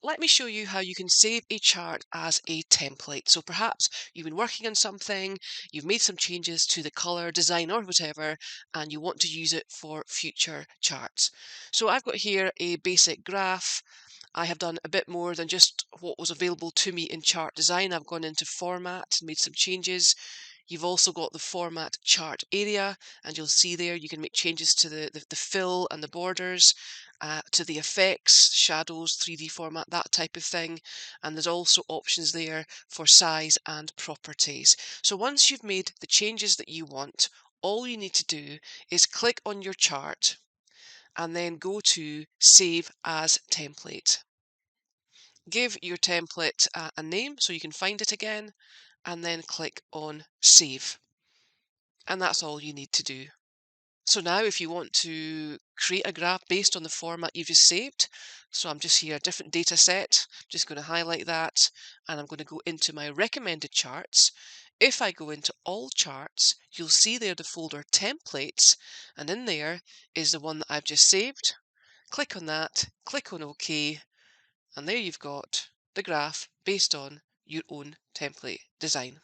let me show you how you can save a chart as a template. So perhaps you've been working on something, you've made some changes to the color, design or whatever, and you want to use it for future charts. So I've got here a basic graph. I have done a bit more than just what was available to me in chart design. I've gone into format and made some changes. You've also got the format chart area, and you'll see there you can make changes to the fill and the borders, to the effects, shadows, 3D format, that type of thing. And there's also options there for size and properties. So once you've made the changes that you want, all you need to do is click on your chart and then go to Save as Template. Give your template a name so you can find it again, and then click on Save. And that's all you need to do. So now if you want to create a graph based on the format you've just saved, so I'm just here, a different data set, just going to highlight that, and I'm going to go into my recommended charts. If I go into all charts, you'll see there the folder templates, and in there is the one that I've just saved. Click on that, click on OK, and there you've got the graph based on your own template design.